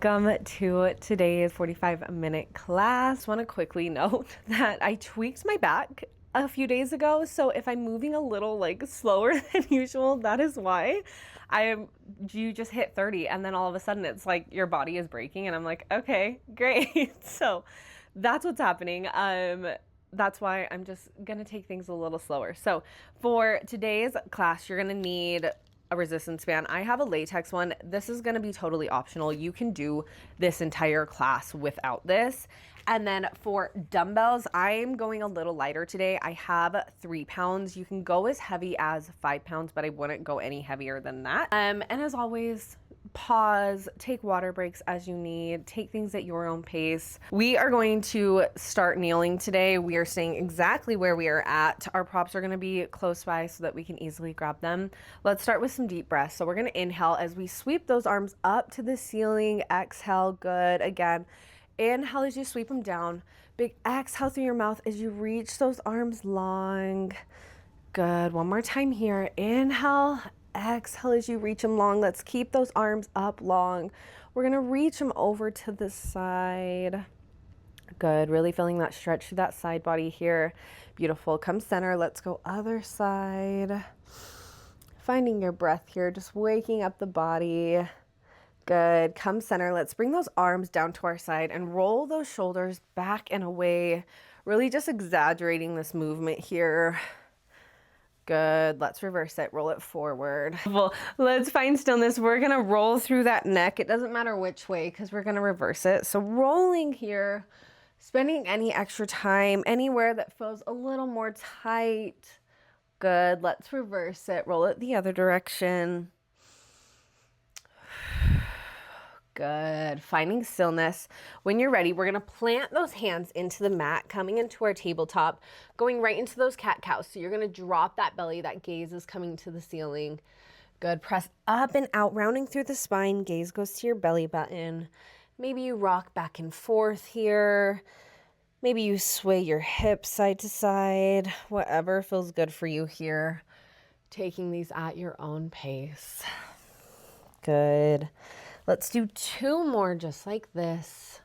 Welcome to today's 45-minute class. Want to quickly note that I tweaked my back a few days ago, so if I'm moving a little slower than usual, that is why. You just hit 30 and then all of a sudden it's like your body is breaking and I'm like, okay, great. So that's what's happening. That's why I'm just gonna take things a little slower. So for today's class, you're gonna need a resistance band. I have a latex one. This is gonna be totally optional. You can do this entire class without this. And then for dumbbells, I'm going a little lighter today. I have 3 pounds. You can go as heavy as 5 pounds, but I wouldn't go any heavier than that. And as always, pause, take water breaks as you need, take things at your own pace. We are going to start kneeling today. We are staying exactly where we are at. Our props are going to be close by so that we can easily grab them. Let's start with some deep breaths. So we're going to inhale as we sweep those arms up to the ceiling. Exhale, good. Again, inhale as you sweep them down. Big exhale through your mouth as you reach those arms long. Good. One more time here. Inhale. Exhale as you reach them long. Let's keep those arms up long. We're going to reach them over to the side. Good. Really feeling that stretch through that side body here. Beautiful. Come center. Let's go other side. Finding your breath here. Just waking up the body. Good. Come center. Let's bring those arms down to our side and roll those shoulders back and away. Really just exaggerating this movement here. Good. Let's reverse it. Roll it forward. Well, let's find stillness. We're going to roll through that neck. It doesn't matter which way because we're going to reverse it. So rolling here, spending any extra time anywhere that feels a little more tight. Good. Let's reverse it. Roll it the other direction. Good. Finding stillness. When you're ready, we're going to plant those hands into the mat, coming into our tabletop, going right into those cat-cows. So you're going to drop that belly. That gaze is coming to the ceiling. Good. Press up and out, rounding through the spine. Gaze goes to your belly button. Maybe you rock back and forth here. Maybe you sway your hips side to side. Whatever feels good for you here. Taking these at your own pace. Good. Let's do 2 more just like this.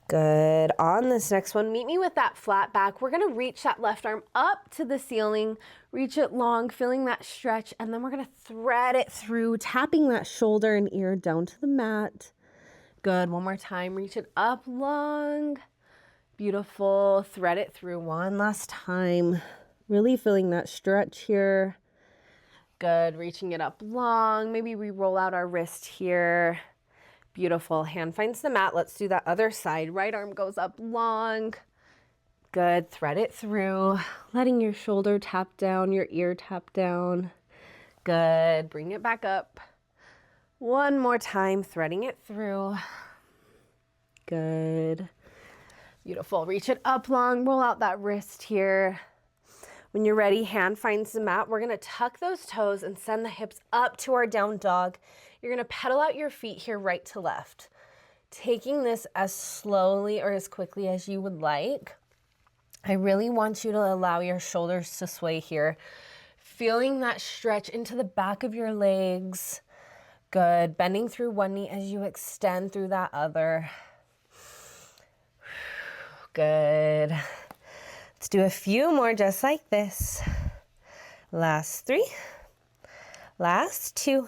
Good. On this next one, meet me with that flat back. We're going to reach that left arm up to the ceiling, reach it long, feeling that stretch, and then we're going to thread it through, tapping that shoulder and ear down to the mat. Good. One more time. Reach it up long. Beautiful. Thread it through one last time. Really feeling that stretch here. Good. Reaching it up long. Maybe we roll out our wrist here. Beautiful. Hand finds the mat. Let's do that other side. Right arm goes up long. Good. Thread it through. Letting your shoulder tap down, your ear tap down. Good. Bring it back up. One more time. Threading it through. Good. Beautiful. Reach it up long. Roll out that wrist here. When you're ready, hand finds the mat. We're going to tuck those toes and send the hips up to our down dog. You're going to pedal out your feet here right to left. Taking this as slowly or as quickly as you would like. I really want you to allow your shoulders to sway here. Feeling that stretch into the back of your legs. Good. Bending through one knee as you extend through that other. Good. Let's do a few more just like this. Last 3. Last 2.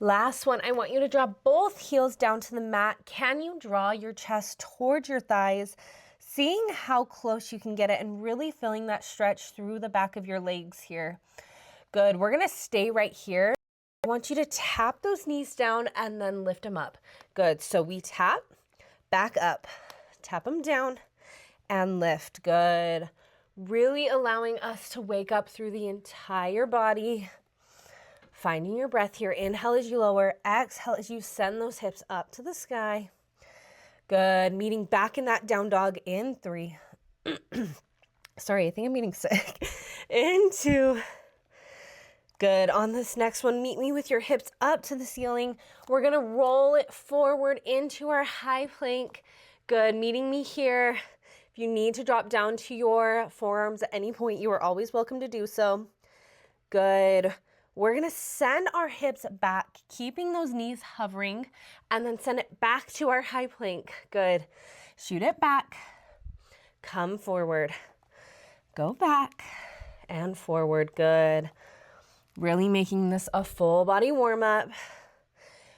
Last one. I want you to drop both heels down to the mat. Can you draw your chest towards your thighs? Seeing how close you can get it and really feeling that stretch through the back of your legs here. Good. We're going to stay right here. I want you to tap those knees down and then lift them up. Good. So we tap, back up, tap them down, and lift. Good. Really allowing us to wake up through the entire body. Finding your breath here. Inhale as you lower. Exhale as you send those hips up to the sky. Good. Meeting back in that down dog in 3. Sorry, I think I'm getting sick. In 2. Good. On this next one, meet me with your hips up to the ceiling. We're going to roll it forward into our high plank. Good. Meeting me here. If you need to drop down to your forearms at any point, you are always welcome to do so. Good. We're gonna send our hips back, keeping those knees hovering, and then send it back to our high plank. Good. Shoot it back, come forward, go back and forward. Good. Really making this a full body warm up.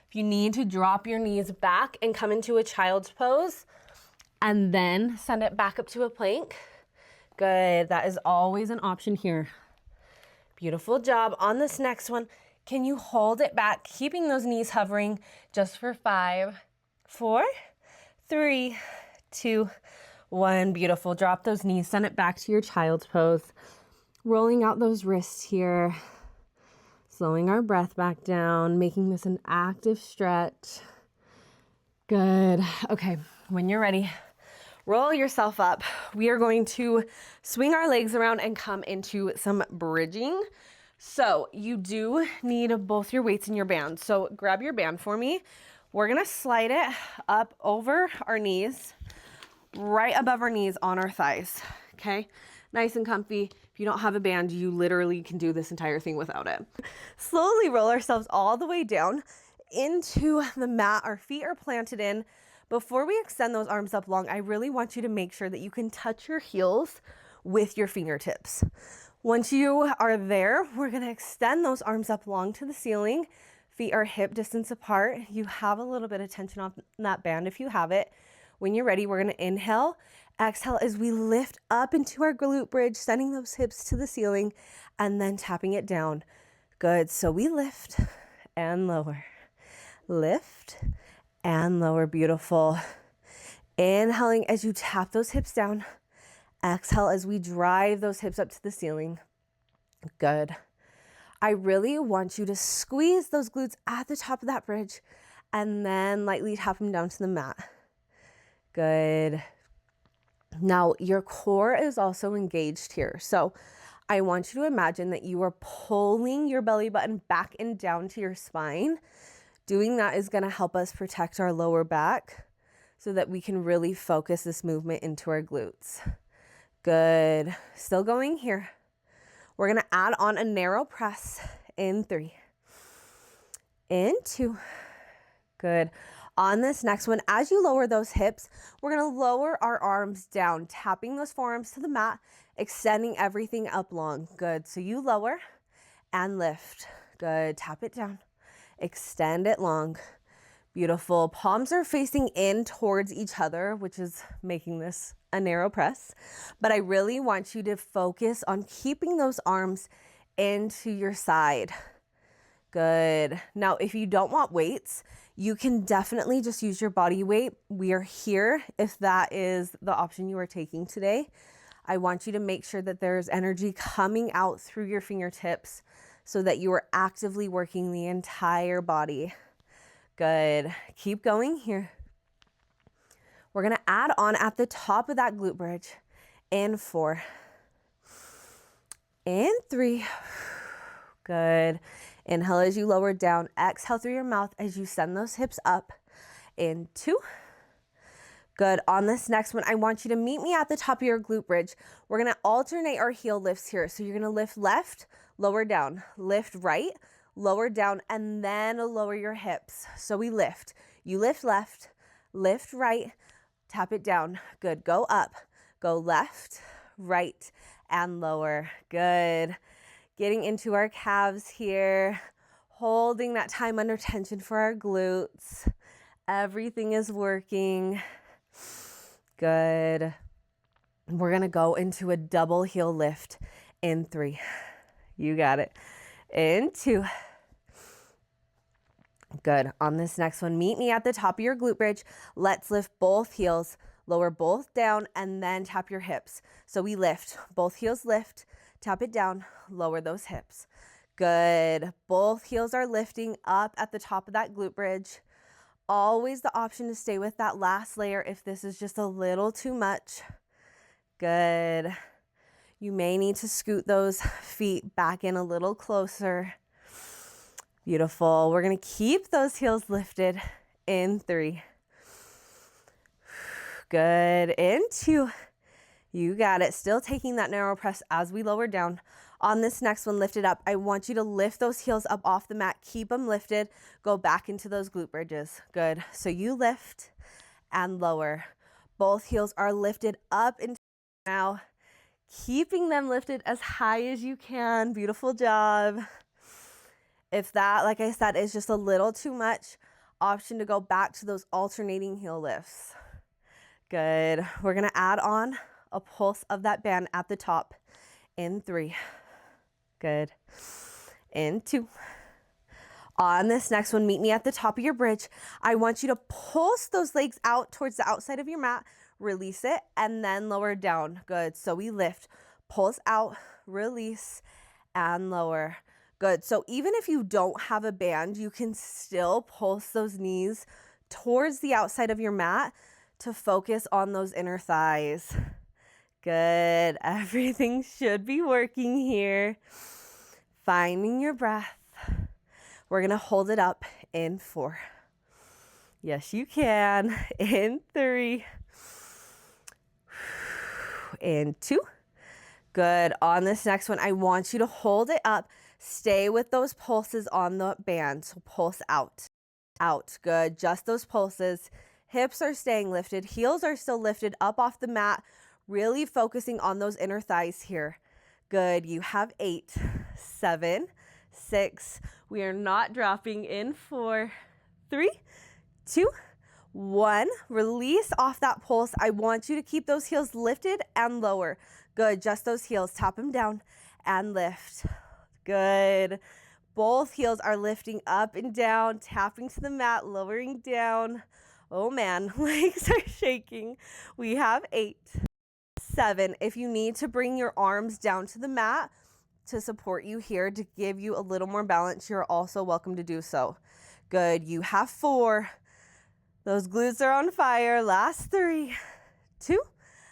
If you need to drop your knees back and come into a child's pose and then send it back up to a plank. Good. That is always an option here. Beautiful job. On this next one, can you hold it back, keeping those knees hovering just for 5, 4, 3, 2, 1. Beautiful. Drop those knees, send it back to your child's pose. Rolling out those wrists here. Slowing our breath back down, making this an active stretch. Good. Okay, when you're ready, roll yourself up. We are going to swing our legs around and come into some bridging. So you do need both your weights and your band. So grab your band for me. We're gonna slide it up over our knees, right above our knees on our thighs, okay? Nice and comfy. If you don't have a band, you literally can do this entire thing without it. Slowly roll ourselves all the way down into the mat. Our feet are planted in. Before we extend those arms up long, I really want you to make sure that you can touch your heels with your fingertips. Once you are there, we're gonna extend those arms up long to the ceiling. Feet are hip distance apart. You have a little bit of tension on that band if you have it. When you're ready, we're gonna inhale, exhale as we lift up into our glute bridge, sending those hips to the ceiling and then tapping it down. Good, so we lift and lower. Lift and lower, beautiful. Inhaling as you tap those hips down. Exhale as we drive those hips up to the ceiling. Good. I really want you to squeeze those glutes at the top of that bridge and then lightly tap them down to the mat. Good. Now your core is also engaged here. So I want you to imagine that you are pulling your belly button back and down to your spine. Doing that is going to help us protect our lower back so that we can really focus this movement into our glutes. Good. Still going here. We're going to add on a narrow press in 3, in 2. Good. On this next one, as you lower those hips, we're going to lower our arms down, tapping those forearms to the mat, extending everything up long. Good. So you lower and lift. Good. Tap it down. Extend it long. Beautiful. Palms are facing in towards each other, which is making this a narrow press. But I really want you to focus on keeping those arms into your side. Good. Now, if you don't want weights, you can definitely just use your body weight. We are here if that is the option you are taking today. I want you to make sure that there's energy coming out through your fingertips so that you are actively working the entire body. Good. Keep going here. We're going to add on at the top of that glute bridge in 4, in 3. Good. Inhale as you lower down. Exhale through your mouth as you send those hips up in 2. Good. On this next one, I want you to meet me at the top of your glute bridge. We're going to alternate our heel lifts here. So you're going to lift left, lower down, lift right, lower down, and then lower your hips. So we lift. You lift left, lift right, tap it down. Good. Go up, go left, right, and lower. Good. Getting into our calves here, holding that time under tension for our glutes. Everything is working. Good. We're going to go into a double heel lift in 3. You got it. In 2. Good. On this next one, meet me at the top of your glute bridge. Let's lift both heels, lower both down, and then tap your hips. So we lift, both heels lift, tap it down, lower those hips. Good. Both heels are lifting up at the top of that glute bridge. Always the option to stay with that last layer if this is just a little too much. Good. You may need to scoot those feet back in a little closer. Beautiful. We're going to keep those heels lifted in 3. Good. In 2. You got it. Still taking that narrow press as we lower down. On this next one, lift it up. I want you to lift those heels up off the mat. Keep them lifted. Go back into those glute bridges. Good. So you lift and lower. Both heels are lifted up and now, keeping them lifted as high as you can. Beautiful job. If that, like I said, is just a little too much, option to go back to those alternating heel lifts. Good. We're going to add on a pulse of that band at the top in 3. Good. In 2. On this next one, meet me at the top of your bridge. I want you to pulse those legs out towards the outside of your mat, release it, and then lower down. Good. So we lift, pulse out, release, and lower. Good. So even if you don't have a band, you can still pulse those knees towards the outside of your mat to focus on those inner thighs. Good. Everything should be working here. Finding your breath. We're going to hold it up in 4. Yes, you can. In 3. In 2. Good. On this next one, I want you to hold it up. Stay with those pulses on the band. So pulse out. Out. Good. Just those pulses. Hips are staying lifted. Heels are still lifted up off the mat. Really focusing on those inner thighs here. Good. You have 8, 7, 6. We are not dropping in 4, 3, 2, 1. Release off that pulse. I want you to keep those heels lifted and lower. Good. Just those heels. Tap them down and lift. Good. Both heels are lifting up and down, tapping to the mat, lowering down. Oh man, legs are shaking. We have 8, 7. If you need to bring your arms down to the mat to support you here, to give you a little more balance, you're also welcome to do so. Good. You have 4. Those glutes are on fire. Last 3, 2.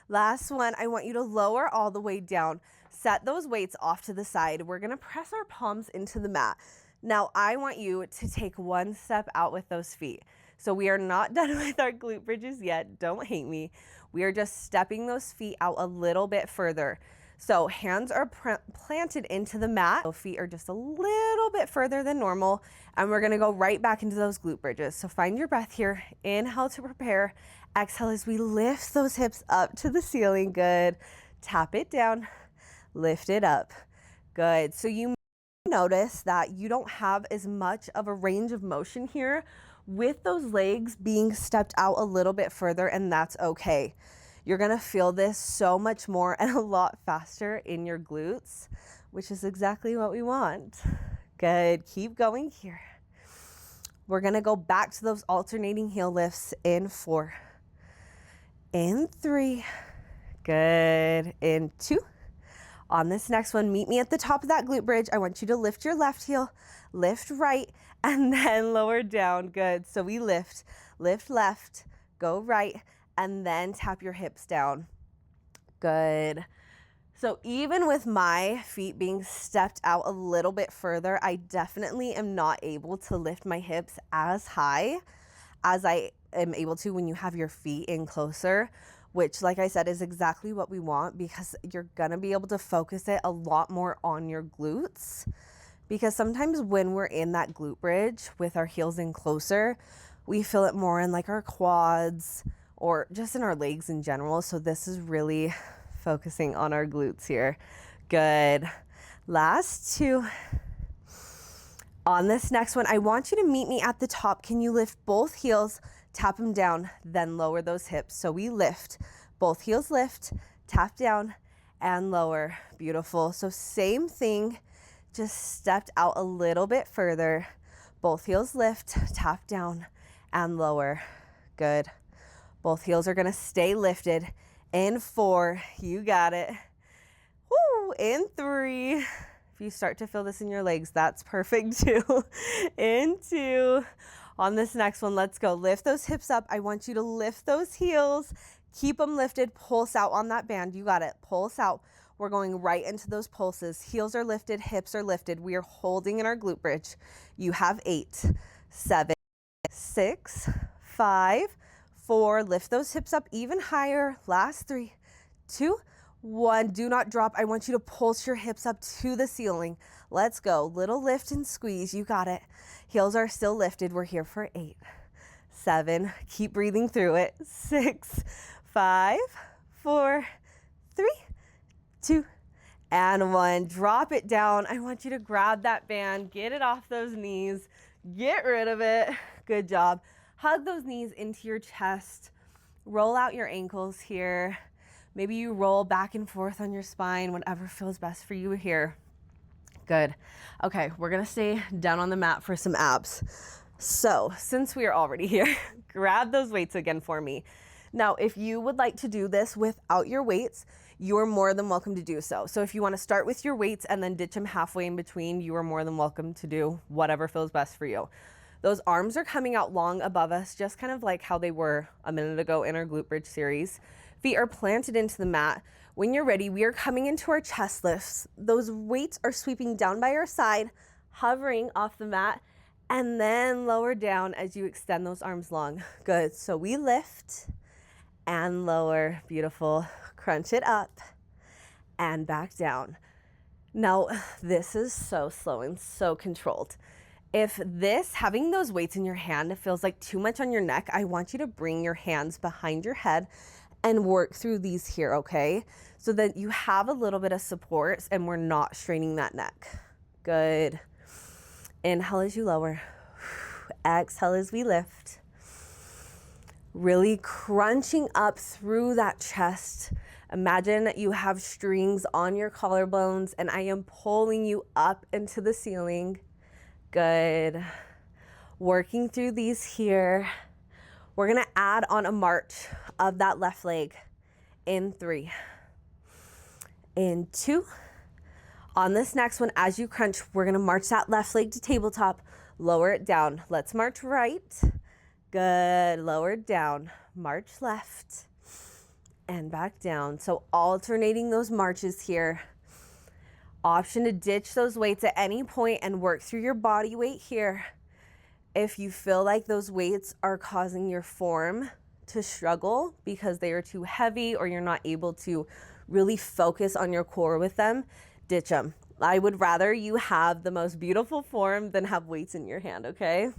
Last 1. I want you to lower all the way down. Set those weights off to the side. We're going to press our palms into the mat. Now, I want you to take one step out with those feet. So we are not done with our glute bridges yet. Don't hate me. We are just stepping those feet out a little bit further. So hands are planted into the mat. So feet are just a little bit further than normal. And we're going to go right back into those glute bridges. So find your breath here. Inhale to prepare. Exhale as we lift those hips up to the ceiling. Good. Tap it down. Lift it up. Good. So you notice that you don't have as much of a range of motion here with those legs being stepped out a little bit further, and that's okay. You're going to feel this so much more and a lot faster in your glutes, which is exactly what we want. Good. Keep going here. We're going to go back to those alternating heel lifts in 4. In 3. Good. In 2. On this next one, meet me at the top of that glute bridge. I want you to lift your left heel, lift right, and then lower down. Good. So we lift left, go right, and then tap your hips down. Good. So even with my feet being stepped out a little bit further, I definitely am not able to lift my hips as high as I am able to when you have your feet in closer, which, like I said, is exactly what we want, because you're going to be able to focus it a lot more on your glutes. Because sometimes when we're in that glute bridge with our heels in closer, we feel it more in like our quads or just in our legs in general. So this is really focusing on our glutes here. Good. Last 2. On this next one, I want you to meet me at the top. Can you lift both heels? Tap them down, then lower those hips. So we lift, both heels lift, tap down and lower. Beautiful. So same thing, just stepped out a little bit further. Both heels lift, tap down and lower. Good. Both heels are going to stay lifted. In 4, you got it. Woo, in 3. If you start to feel this in your legs, that's perfect too. In 2. On this next one, let's go. Lift those hips up. I want you to lift those heels. Keep them lifted. Pulse out on that band. You got it. Pulse out. We're going right into those pulses. Heels are lifted. Hips are lifted. We are holding in our glute bridge. You have 8, 7, 6, 5, 4. Lift those hips up even higher. Last 3, 2, 1. Do not drop. I want you to pulse your hips up to the ceiling. Let's go. Little lift and squeeze. You got it. Heels are still lifted. We're here for 8, 7. Keep breathing through it. 6, 5, 4, 3, 2, and 1. Drop it down. I want you to grab that band, get it off those knees, get rid of it. Good job. Hug those knees into your chest. Roll out your ankles here. Maybe you roll back and forth on your spine, whatever feels best for you here. Good. Okay, we're gonna stay down on the mat for some abs. So since we are already here, grab those weights again for me. Now, if you would like to do this without your weights, you are more than welcome to do so. So if you want to start with your weights and then ditch them halfway in between, you are more than welcome to do whatever feels best for you. Those arms are coming out long above us, just kind of like how they were a minute ago in our glute bridge series. Feet are planted into the mat. When you're ready, we are coming into our chest lifts. Those weights are sweeping down by our side, hovering off the mat, and then lower down as you extend those arms long. Good. So we lift and lower. Beautiful. Crunch it up and back down. Now, this is so slow and so controlled. If having those weights in your hand, feels like too much on your neck, I want you to bring your hands behind your head and work through these here, okay? So that you have a little bit of support and we're not straining that neck. Good. Inhale as you lower. Exhale as we lift. Really crunching up through that chest. Imagine that you have strings on your collarbones and I am pulling you up into the ceiling. Good. Working through these here. We're gonna add on a march of that left leg in 3, in 2. On this next one, as you crunch, we're gonna march that left leg to tabletop, lower it down. Let's march right. Good, lower it down. March left and back down. So alternating those marches here. Option to ditch those weights at any point and work through your body weight here. If you feel like those weights are causing your form to struggle because they are too heavy or you're not able to really focus on your core with them, ditch them. I would rather you have the most beautiful form than have weights in your hand, okay?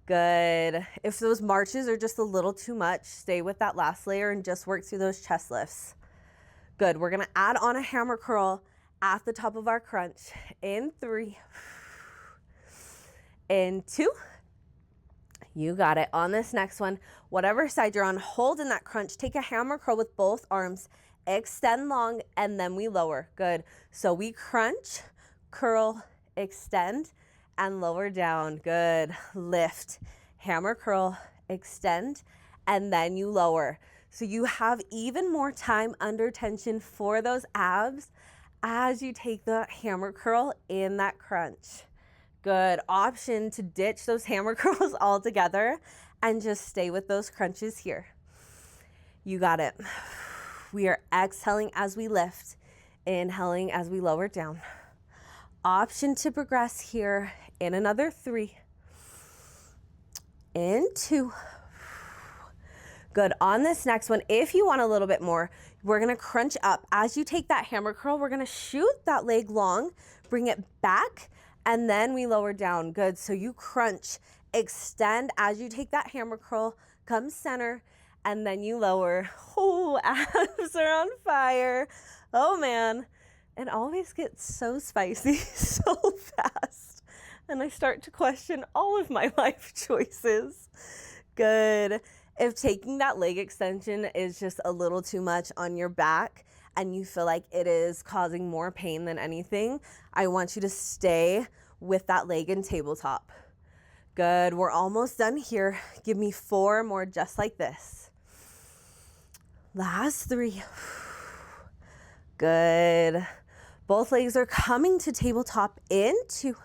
Good. If those marches are just a little too much, stay with that last layer and just work through those chest lifts. Good. We're going to add on a hammer curl at the top of our crunch. In 3, in 2. You got it. On this next one, whatever side you're on, hold in that crunch. Take a hammer curl with both arms. Extend long, and then we lower. Good. So we crunch, curl, extend, and lower down. Good. Lift, hammer curl, extend, and then you lower. So you have even more time under tension for those abs as you take the hammer curl in that crunch. Good. Option to ditch those hammer curls altogether and just stay with those crunches here. You got it. We are exhaling as we lift, inhaling as we lower down. Option to progress here in another 3, in 2. Good. On this next one, if you want a little bit more, we're going to crunch up. As you take that hammer curl, we're going to shoot that leg long, bring it back, and then we lower down. Good. So you crunch, extend as you take that hammer curl, come center, and then you lower. Oh, abs are on fire. Oh man. It always gets so spicy so fast. And I start to question all of my life choices. Good. If taking that leg extension is just a little too much on your back and you feel like it is causing more pain than anything, I want you to stay with that leg in tabletop. Good. We're almost done here. Give me 4 more just like this. Last 3. Good. Both legs are coming to tabletop in 2.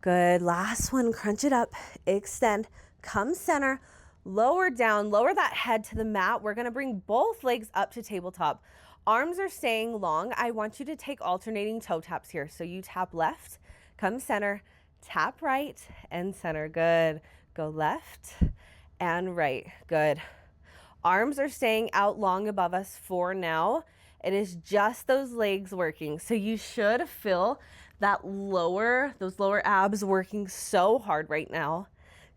Good. Last one. Crunch it up. Extend. Come center. Lower down. Lower that head to the mat. We're going to bring both legs up to tabletop. Arms are staying long. I want you to take alternating toe taps here. So you tap left, come center, tap right, and center. Good. Go left and right. Good. Arms are staying out long above us for now. It is just those legs working. So you should feel that those lower abs working so hard right now.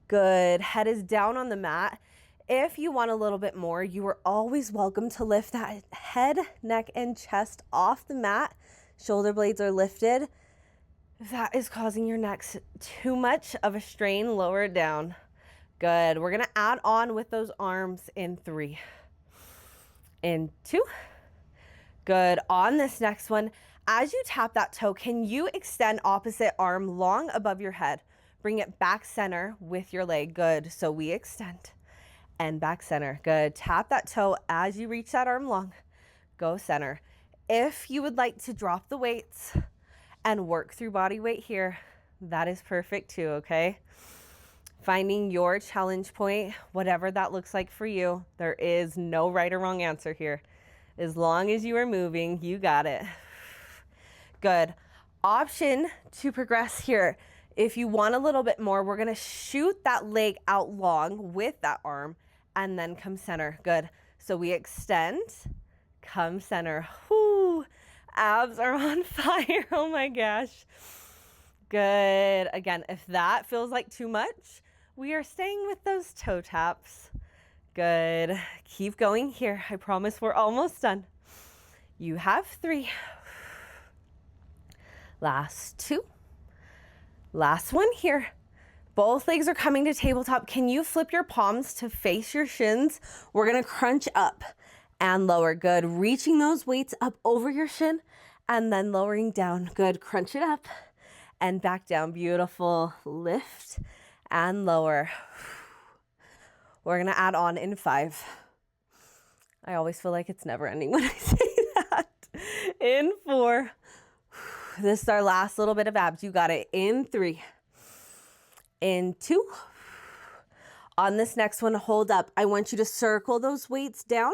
Good. Head is down on the mat. If you want a little bit more, you are always welcome to lift that head, neck, and chest off the mat. Shoulder blades are lifted. If that is causing your neck too much of a strain, lower it down. Good. We're going to add on with those arms in 3. In 2. Good. On this next one, as you tap that toe, can you extend opposite arm long above your head? Bring it back center with your leg. Good. So we extend and back center. Good. Tap that toe as you reach that arm long. Go center. If you would like to drop the weights and work through body weight here, that is perfect too, okay? Finding your challenge point, whatever that looks like for you. There is no right or wrong answer here. As long as you are moving, you got it. Good. Option to progress here. If you want a little bit more, we're gonna shoot that leg out long with that arm and then come center. Good. So we extend, come center. Whoo, abs are on fire. Oh my gosh. Good. Again, if that feels like too much, we are staying with those toe taps. Good. Keep going here. I promise we're almost done. You have 3. Last 2. Last one here. Both legs are coming to tabletop. Can you flip your palms to face your shins? We're going to crunch up and lower. Good. Reaching those weights up over your shin and then lowering down. Good. Crunch it up and back down. Beautiful. Lift and lower. We're going to add on in 5. I always feel like it's never ending when I say that. In 4. This is our last little bit of abs. You got it. In 3. In 2. On this next one, hold up. I want you to circle those weights down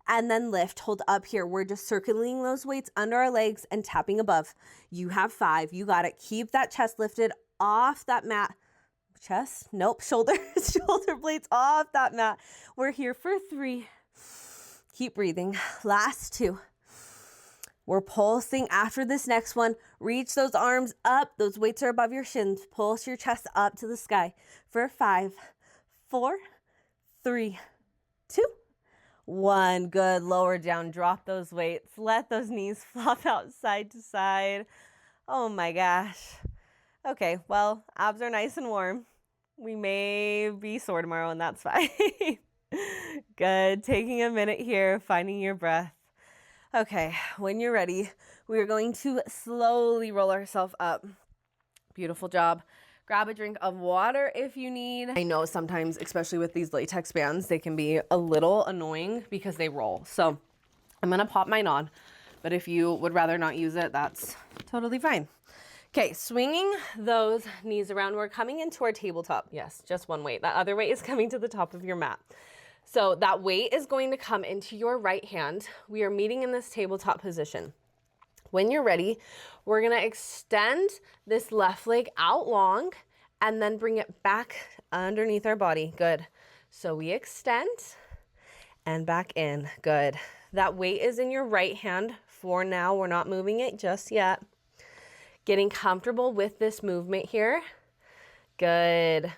and then lift. Hold up here. We're just circling those weights under our legs and tapping above. You have 5. You got it. Keep that chest lifted off that mat. Chest? Nope. Shoulders. Shoulder blades off that mat. We're here for 3. Keep breathing. Last 2. We're pulsing after this next one. Reach those arms up. Those weights are above your shins. Pulse your chest up to the sky for 5, 4, 3, 2, 1. Good. Lower down. Drop those weights. Let those knees flop out side to side. Oh my gosh. Okay, well, abs are nice and warm. We may be sore tomorrow, and that's fine. Good. Taking a minute here, finding your breath. Okay, when you're ready, we are going to slowly roll ourselves up. Beautiful job. Grab a drink of water if you need. I know sometimes, especially with these latex bands, they can be a little annoying because they roll. So I'm going to pop mine on, but if you would rather not use it, that's totally fine. Okay, swinging those knees around. We're coming into our tabletop. Yes, just one weight. That other weight is coming to the top of your mat. So that weight is going to come into your right hand. We are meeting in this tabletop position. When you're ready, we're gonna extend this left leg out long and then bring it back underneath our body. Good. So we extend and back in. Good. That weight is in your right hand for now. We're not moving it just yet. Getting comfortable with this movement here. Good.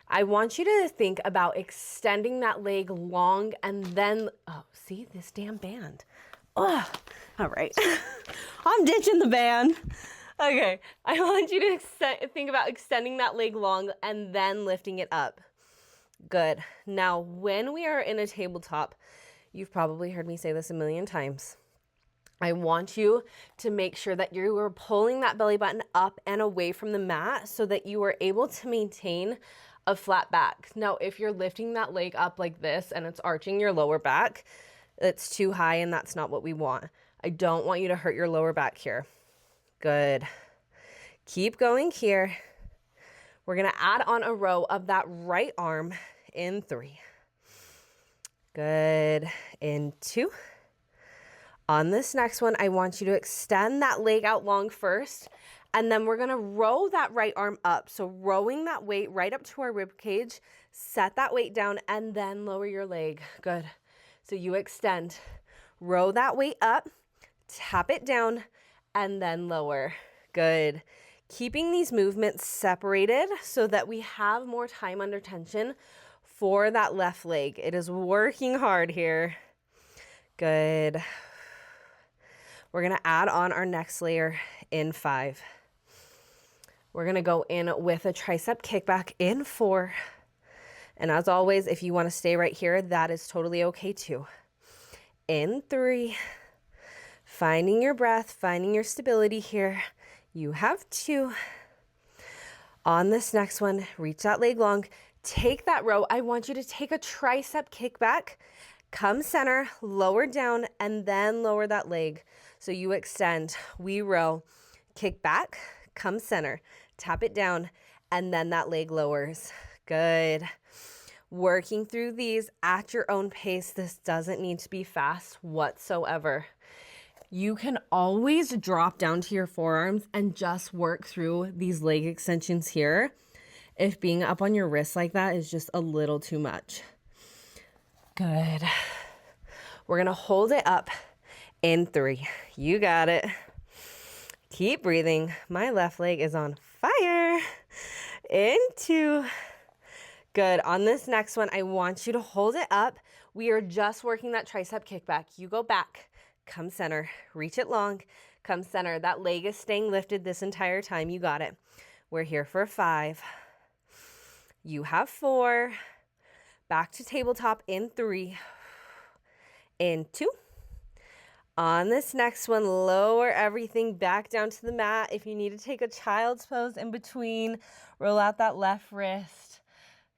I want you to think about extending that leg long and then, oh, see this damn band. Oh, all right. I'm ditching the band. Okay, I want you to think about extending that leg long and then lifting it up. Good. Now, when we are in a tabletop, you've probably heard me say this a million times. I want you to make sure that you are pulling that belly button up and away from the mat so that you are able to maintain a flat back. Now, if you're lifting that leg up like this and it's arching your lower back, it's too high and that's not what we want. I don't want you to hurt your lower back here. Good. Keep going here. We're gonna add on a row of that right arm in 3. Good. In 2. On this next one, I want you to extend that leg out long first, and then we're gonna row that right arm up. So rowing that weight right up to our rib cage, set that weight down, and then lower your leg. Good. So you extend, row that weight up, tap it down, and then lower. Good. Keeping these movements separated so that we have more time under tension for that left leg. It is working hard here. Good. We're gonna add on our next layer in 5. We're gonna go in with a tricep kickback in 4. And as always, if you wanna stay right here, that is totally okay too. In 3, finding your breath, finding your stability here. You have 2. On this next one, reach that leg long, take that row. I want you to take a tricep kickback, come center, lower down, and then lower that leg. So you extend, we row, kick back, come center, tap it down, and then that leg lowers. Good. Working through these at your own pace. This doesn't need to be fast whatsoever. You can always drop down to your forearms and just work through these leg extensions here if being up on your wrist like that is just a little too much. Good. We're gonna hold it up in 3. You got it. Keep breathing. My left leg is on fire. In 2. Good. On this next one, I want you to hold it up. We are just working that tricep kickback. You go back. Come center, reach it long, come center. That leg is staying lifted this entire time. You got it. We're here for 5. You have 4. Back to tabletop in 3. In 2. On this next one, lower everything back down to the mat. If you need to take a child's pose in between, roll out that left wrist.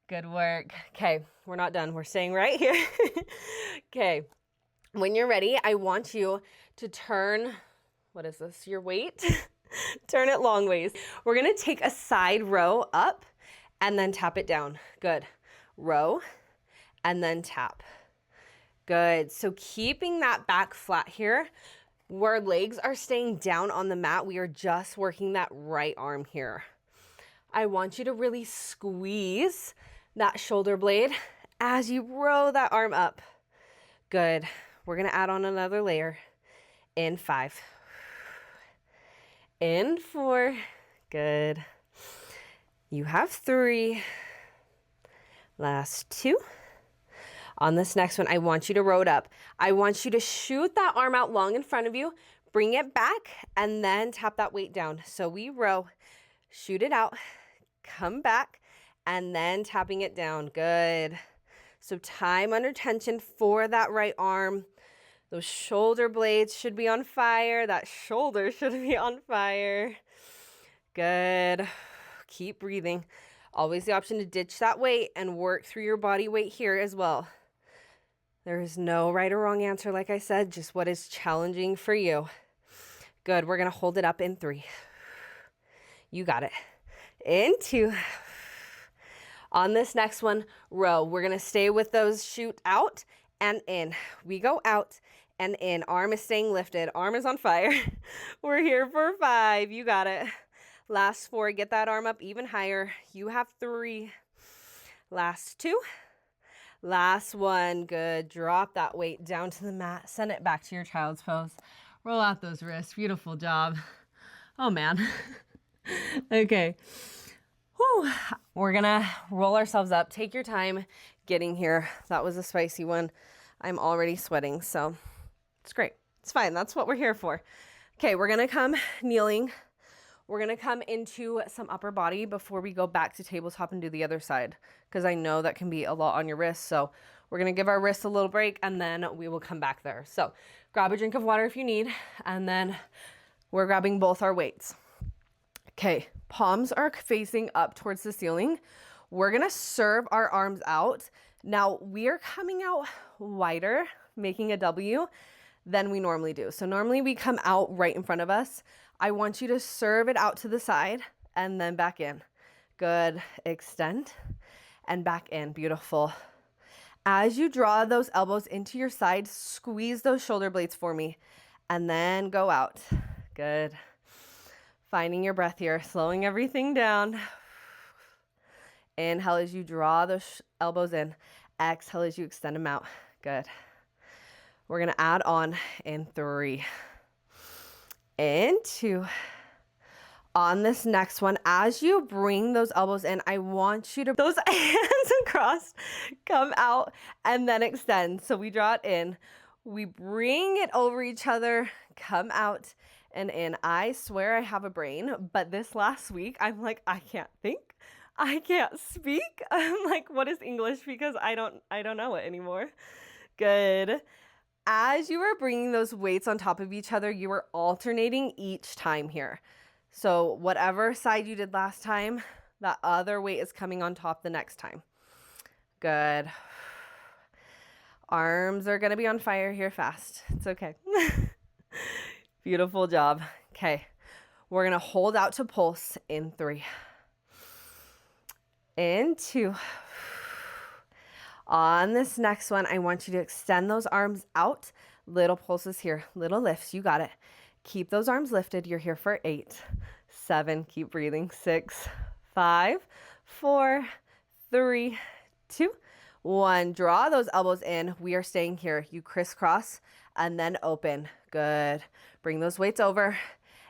Good work. Okay, we're not done. We're staying right here. Okay. When you're ready, I want you to turn, what is this, your weight? Turn it long ways. We're gonna take a side row up and then tap it down. Good. Row and then tap. Good. So keeping that back flat here, where legs are staying down on the mat, we are just working that right arm here. I want you to really squeeze that shoulder blade as you row that arm up. Good. We're gonna add on another layer in 5. In 4. Good. You have 3. Last 2. On this next one, I want you to row it up. I want you to shoot that arm out long in front of you, bring it back, and then tap that weight down. So we row, shoot it out, come back, and then tapping it down. Good. So time under tension for that right arm. Those shoulder blades should be on fire. That shoulder should be on fire. Good. Keep breathing. Always the option to ditch that weight and work through your body weight here as well. There is no right or wrong answer, like I said, just what is challenging for you. Good. We're going to hold it up in 3. You got it. In 2. On this next one, row. We're going to stay with those shoot out and in. We go out and in. Arm is staying lifted. Arm is on fire. We're here for 5. You got it. Last 4. Get that arm up even higher. You have 3. Last 2. Last 1. Good. Drop that weight down to the mat. Send it back to your child's pose. Roll out those wrists. Beautiful job. Oh, man. Okay. Whew. We're going to roll ourselves up. Take your time getting here. That was a spicy one. I'm already sweating, so it's great. It's fine. That's what we're here for. Okay, we're going to come kneeling. We're going to come into some upper body before we go back to tabletop and do the other side, because I know that can be a lot on your wrists. So we're going to give our wrists a little break, and then we will come back there. So grab a drink of water if you need, and then we're grabbing both our weights. Okay, palms are facing up towards the ceiling. We're going to serve our arms out. Now we are coming out wider, making a W than we normally do. So normally we come out right in front of us. I want you to serve it out to the side and then back in. Good. Extend and back in. Beautiful. As you draw those elbows into your side, squeeze those shoulder blades for me and then go out. Good. Finding your breath here, slowing everything down. Inhale as you draw those elbows in. Exhale as you extend them out. Good. We're going to add on in 3 and 2. On this next one, as you bring those elbows in, I want you to those hands across, come out, and then extend. So we draw it in, we bring it over each other, come out and in. I swear I have a brain, but this last week, I'm like, I can't think, I can't speak. I'm like, what is English? Because I don't know it anymore. Good. As you are bringing those weights on top of each other, you are alternating each time here. So whatever side you did last time, that other weight is coming on top the next time. Good. Arms are going to be on fire here fast. It's okay. Beautiful job. Okay. We're going to hold out to pulse in 3 and 2. On this next one, I want you to extend those arms out. Little pulses here, little lifts. You got it. Keep those arms lifted. You're here for 8, 7, keep breathing, 6, 5, 4, 3, 2, 1. Draw those elbows in. We are staying here. You crisscross and then open. Good. Bring those weights over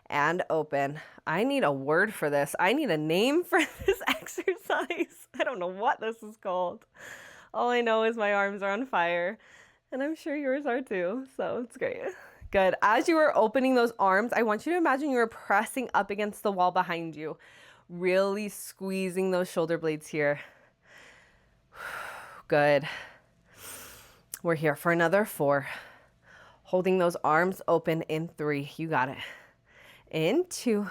and open. I need a word for this. I need a name for this exercise. I don't know what this is called. All I know is my arms are on fire, and I'm sure yours are too, so it's great. Good. As you are opening those arms, I want you to imagine you are pressing up against the wall behind you, really squeezing those shoulder blades here. Good. We're here for another 4. Holding those arms open in 3. You got it. In 2.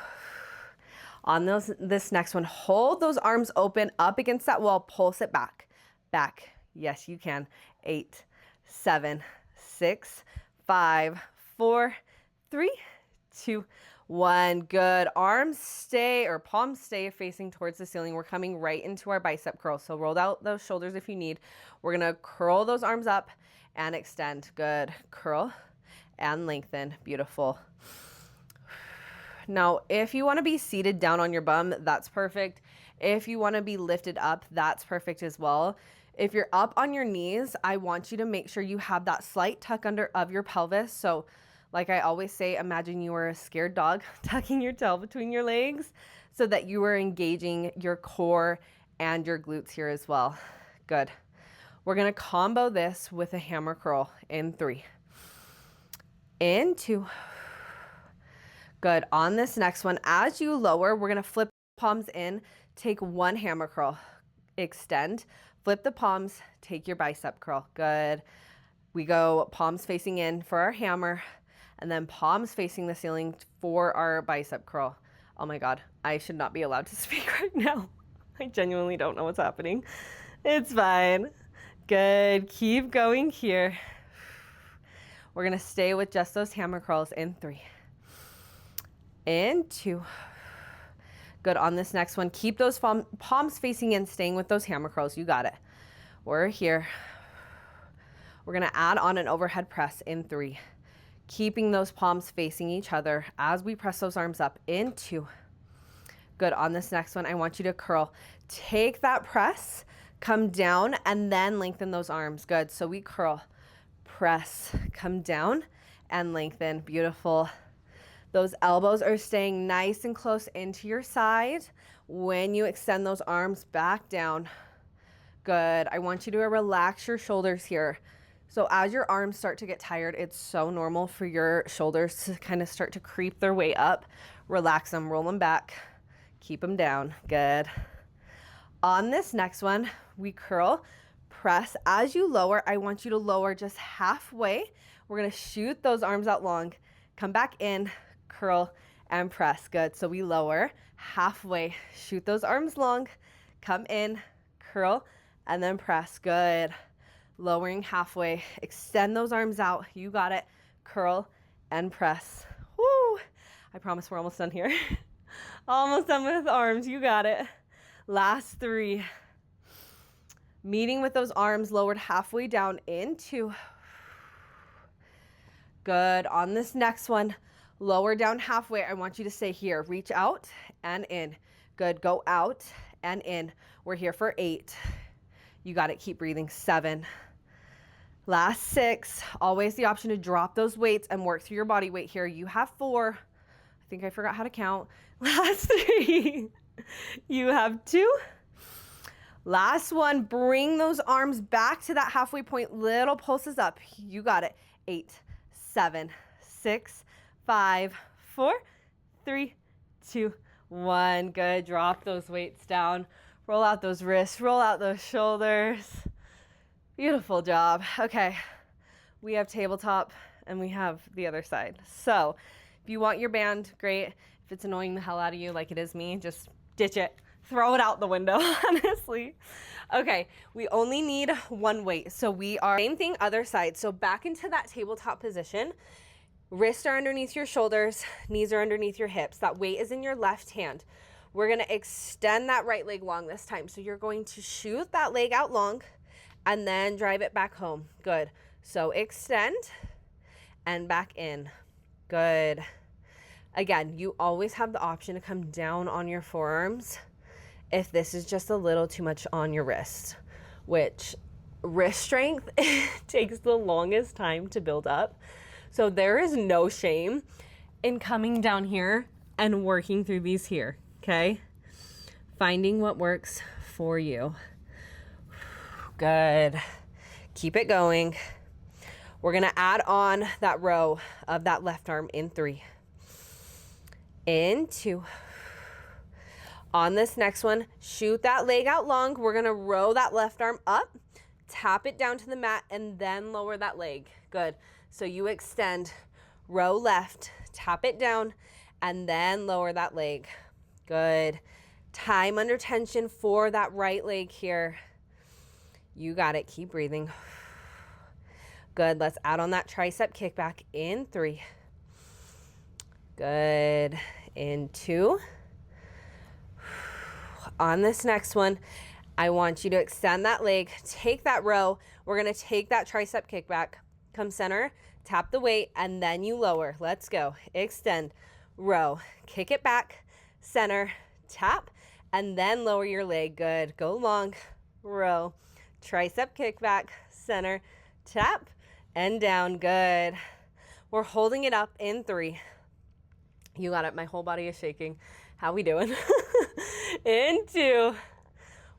On this next one, hold those arms open up against that wall. Pulse it back. Back. Yes, you can. 8, 7, 6, 5, 4, 3, 2, 1. Good. Arms stay or palms stay facing towards the ceiling. We're coming right into our bicep curl. So roll out those shoulders if you need. We're going to curl those arms up and extend. Good. Curl and lengthen. Beautiful. Now, if you want to be seated down on your bum, that's perfect. If you want to be lifted up, that's perfect as well. If you're up on your knees, I want you to make sure you have that slight tuck under of your pelvis. So like I always say, imagine you are a scared dog tucking your tail between your legs so that you are engaging your core and your glutes here as well. Good. We're going to combo this with a hammer curl in 3. In 2. Good. On this next one, as you lower, we're going to flip palms in, take 1 hammer curl, extend, flip the palms, take your bicep curl. Good. We go palms facing in for our hammer and then palms facing the ceiling for our bicep curl. Oh my God, I should not be allowed to speak right now. I genuinely don't know what's happening. It's fine. Good. Keep going here. We're going to stay with just those hammer curls in 3. In 2. Good. On this next one, keep those palms facing in, staying with those hammer curls. You got it. We're here. We're going to add on an overhead press in 3. Keeping those palms facing each other as we press those arms up in 2. Good. On this next one, I want you to curl. Take that press, come down, and then lengthen those arms. Good. So we curl, press, come down, and lengthen. Beautiful. Those elbows are staying nice and close into your side when you extend those arms back down. Good. I want you to relax your shoulders here. So as your arms start to get tired, it's so normal for your shoulders to kind of start to creep their way up. Relax them, roll them back, keep them down. Good. On this next one, we curl, press. As you lower, I want you to lower just halfway. We're going to shoot those arms out long, come back in, curl and press. Good. So we lower halfway, shoot those arms long, come in, curl, and then press. Good. Lowering halfway, extend those arms out. You got it. Curl and press. Woo! I promise we're almost done here. Almost done with arms. You got it. Last 3. Meeting with those arms lowered halfway down into. Good. On this next one, lower down halfway. I want you to stay here. Reach out and in. Good. Go out and in. We're here for 8. You got it. Keep breathing. 7, Last 6, always the option to drop those weights and work through your body weight here. You have 4. I think I forgot how to count. Last 3. You have 2. Last 1, bring those arms back to that halfway point. Little pulses up. You got it. 8, 7, 6, 5, 4, 3, 2, 1. Good. Drop those weights down. Roll out those wrists. Roll out those shoulders. Beautiful job. Okay, we have tabletop and we have the other side. So if you want your band, great. If it's annoying the hell out of you like it is me, just ditch it. Throw it out the window, honestly. Okay, we only need 1 weight. So we are, same thing, other side. So back into that tabletop position. Wrists are underneath your shoulders, knees are underneath your hips. That weight is in your left hand. We're gonna extend that right leg long this time. So you're going to shoot that leg out long and then drive it back home. Good. So extend and back in. Good. Again, you always have the option to come down on your forearms if this is just a little too much on your wrist, which wrist strength takes the longest time to build up. So there is no shame in coming down here and working through these here, okay? Finding what works for you. Good. Keep it going. We're going to add on that row of that left arm in 3. In 2. On this next one, shoot that leg out long. We're going to row that left arm up, tap it down to the mat, and then lower that leg. Good. So you extend, row left, tap it down, and then lower that leg. Good. Time under tension for that right leg here. You got it. Keep breathing. Good. Let's add on that tricep kickback in 3. Good. In 2. On this next one, I want you to extend that leg, take that row. We're going to take that tricep kickback, come center, tap the weight, and then you lower. Let's go. Extend, row, kick it back, center, tap, and then lower your leg. Good. Go long, row, tricep kickback, center, tap, and down. Good. We're holding it up in 3. You got it. My whole body is shaking. How we doing? In 2.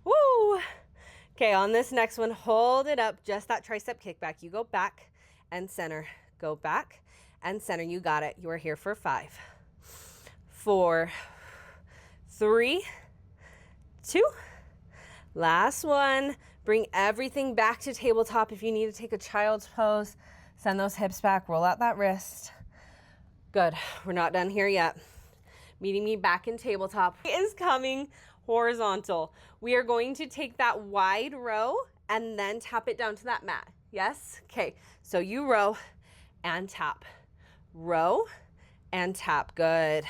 Woo. Okay, on this next one, hold it up. Just that tricep kickback. You go back and center. Go back and center. You got it. You are here for 5, 4, 3, 2. Last one. Bring everything back to tabletop. If you need to take a child's pose, send those hips back. Roll out that wrist. Good. We're not done here yet. Meeting me back in tabletop is coming horizontal. We are going to take that wide row and then tap it down to that mat. Yes? Okay. So you row and tap. Row and tap. Good.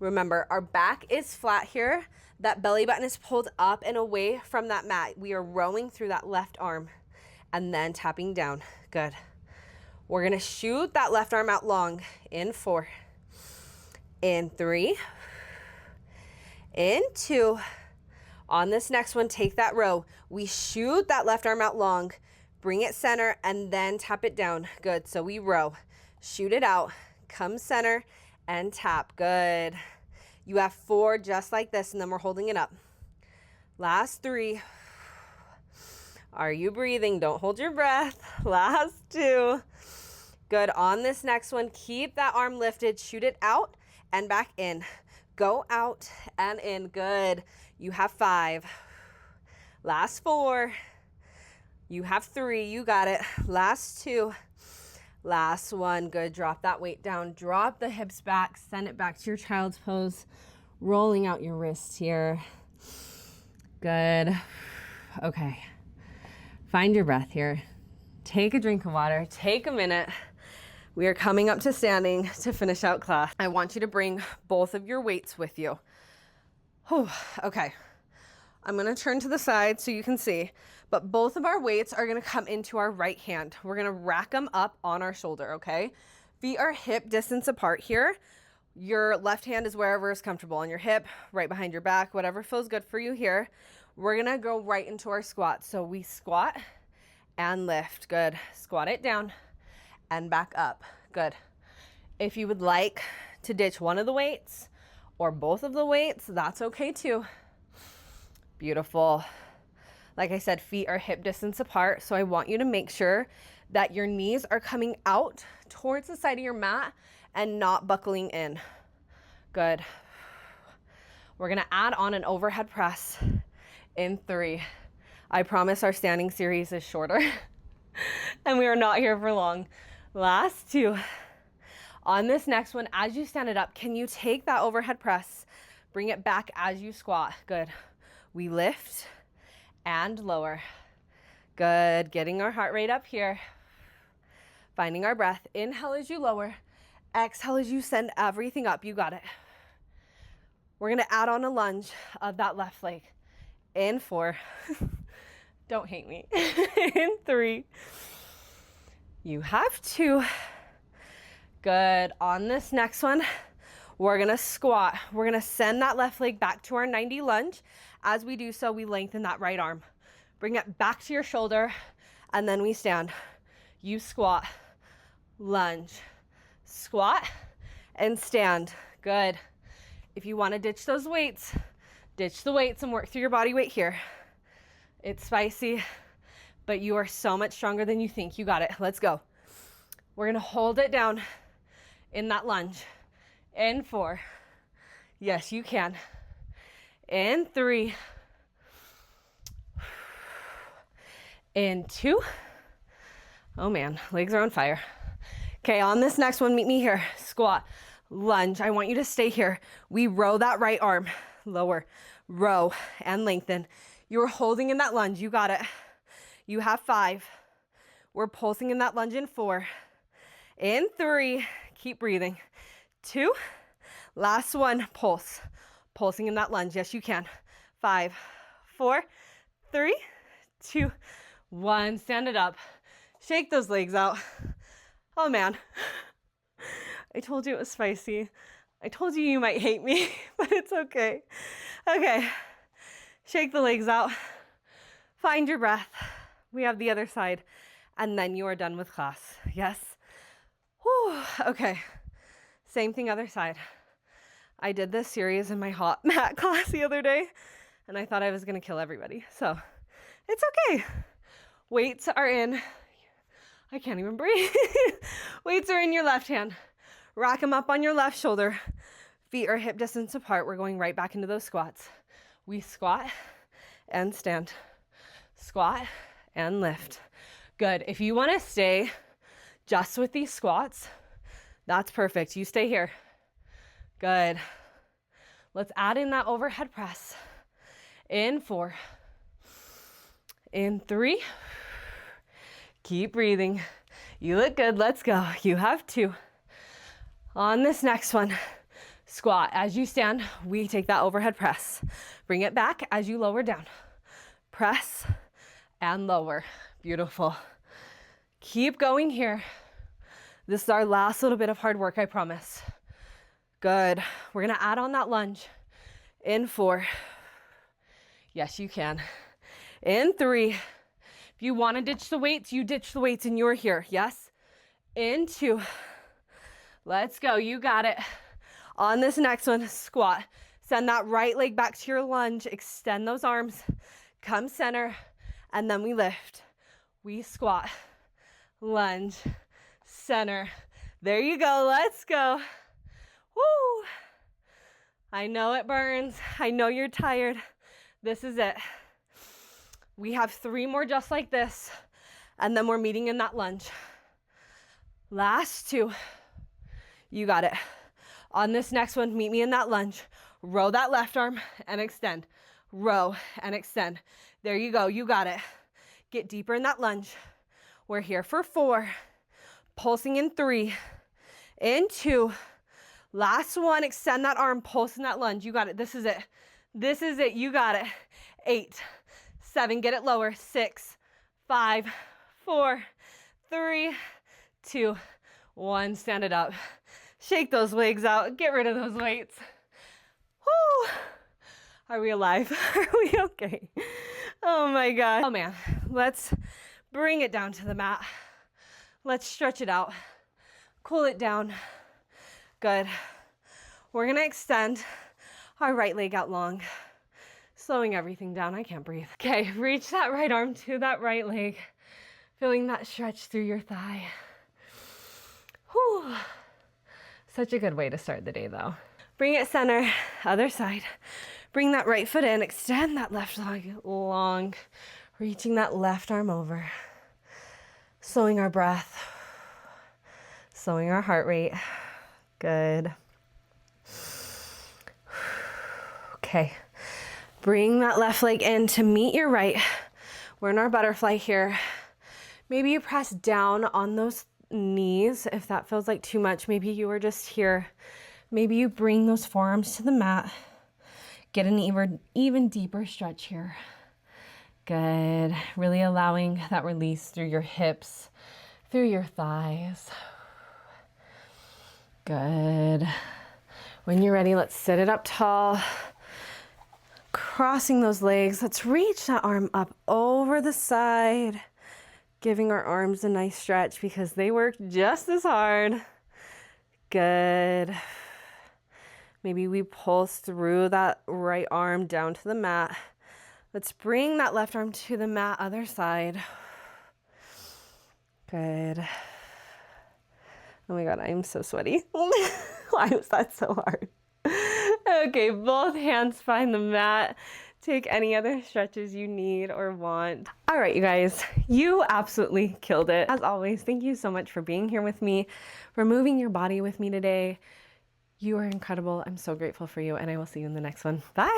Remember, our back is flat here. That belly button is pulled up and away from that mat. We are rowing through that left arm and then tapping down. Good. We're going to shoot that left arm out long in 4. In 3. In 2. On this next one, take that row. We shoot that left arm out long, bring it center, and then tap it down. Good. So we row, shoot it out, come center, and tap. Good. You have 4 just like this, and then we're holding it up. Last 3. Are you breathing? Don't hold your breath. Last 2. Good. On this next one, keep that arm lifted, shoot it out and back in. Go out and in. Good. You have 5. Last 4. You have 3. You got it. Last 2. Last 1. Good. Drop that weight down. Drop the hips back. Send it back to your child's pose. Rolling out your wrists here. Good. Okay. Find your breath here. Take a drink of water. Take a minute. We are coming up to standing to finish out class. I want you to bring both of your weights with you. Whew, okay. I'm gonna turn to the side so you can see, but both of our weights are gonna come into our right hand. We're gonna rack them up on our shoulder, okay? Feet are hip distance apart here. Your left hand is wherever is comfortable on your hip, right behind your back, whatever feels good for you here. We're gonna go right into our squat. So we squat and lift. Good. Squat it down and back up. Good. If you would like to ditch one of the weights or both of the weights, that's okay too. Beautiful. Like I said, feet are hip distance apart, so I want you to make sure that your knees are coming out towards the side of your mat and not buckling in. Good. We're gonna add on an overhead press in 3. I promise our standing series is shorter and we are not here for long. Last 2. On this next one, as you stand it up, can you take that overhead press, bring it back as you squat? Good. We lift and lower. Good. Getting our heart rate up here. Finding our breath. Inhale as you lower. Exhale as you send everything up. You got it. We're going to add on a lunge of that left leg. In 4. Don't hate me. In 3. You have 2. Good. On this next one, we're going to squat. We're going to send that left leg back to our 90 lunge. As we do so, we lengthen that right arm. Bring it back to your shoulder, and then we stand. You squat, lunge, squat, and stand. Good. If you want to ditch those weights, ditch the weights and work through your body weight here. It's spicy, but you are so much stronger than you think. You got it. Let's go. We're going to hold it down in that lunge. In 4. Yes, you can. In 3. In 2. Oh man, legs are on fire. Okay, on this next one, meet me here. Squat, lunge. I want you to stay here. We row that right arm. Lower, row, and lengthen. You're holding in that lunge. You got it. You have 5. We're pulsing in that lunge in 4. In 3. Keep breathing. 2. Last one. Pulse. Pulsing in that lunge. Yes, you can. 5, 4, 3, 2, 1. Stand it up. Shake those legs out. Oh man. I told you it was spicy. I told you you might hate me, but it's okay. Okay. Shake the legs out. Find your breath. We have the other side. And then you are done with class. Yes? Whew. Okay. Same thing, other side. I did this series in my hot mat class the other day, and I thought I was going to kill everybody. So it's okay. Weights are in. I can't even breathe. Weights are in your left hand. Rack them up on your left shoulder. Feet are hip distance apart. We're going right back into those squats. We squat and stand. Squat and lift. Good. If you want to stay just with these squats, that's perfect. You stay here. Good. Let's add in that overhead press. In 4. In 3. Keep breathing. You look good. Let's go. You have 2. On this next one, squat. As you stand, we take that overhead press. Bring it back as you lower down. Press and lower. Beautiful. Keep going here. This is our last little bit of hard work, I promise. Good. We're going to add on that lunge. In 4. Yes, you can. In 3. If you want to ditch the weights, you ditch the weights and you're here. Yes? In 2. Let's go. You got it. On this next one, squat. Send that right leg back to your lunge. Extend those arms. Come center. And then we lift. We squat. Lunge. Center. There you go. Let's go. Woo! I know it burns. I know you're tired. This is it. We have 3 more just like this, and then we're meeting in that lunge. Last 2. You got it. On this next one, meet me in that lunge. Row that left arm and extend. Row and extend. There you go. You got it. Get deeper in that lunge. We're here for 4. Pulsing in 3. In 2. Last one. Extend that arm. Pulse in that lunge. You got it. This is it. This is it. You got it. 8. 7, get it lower. 6, 5, 4, 3, 2, 1. Stand it up. Shake those legs out. Get rid of those weights. Woo! Are we alive? Are we okay? Oh my God. Oh man. Let's Bring it down to the mat. Let's stretch it out. Cool it down. Good. We're gonna extend our right leg out long, slowing everything down. I can't breathe. Okay, reach that right arm to that right leg, feeling that stretch through your thigh. Whew. Such a good way to start the day though. Bring it center, other side. Bring that right foot in, extend that left leg long, reaching that left arm over. Slowing our breath, slowing our heart rate. Good. Okay, bring that left leg in to meet your right. We're in our butterfly here. Maybe you press down on those knees if that feels like too much. Maybe you are just here. Maybe you bring those forearms to the mat. Get an even deeper stretch here. Good. Really allowing that release through your hips, through your thighs. Good. When you're ready, let's sit it up tall. Crossing those legs. Let's reach that arm up over the side. Giving our arms a nice stretch because they work just as hard. Good. Maybe we pulse through that right arm down to the mat. Let's bring that left arm to the mat, other side. Good. Oh my God, I'm so sweaty. Why was that so hard? Okay, both hands find the mat. Take any other stretches you need or want. All right, you guys, you absolutely killed it. As always, thank you so much for being here with me, for moving your body with me today. You are incredible. I'm so grateful for you, and I will see you in the next one. Bye.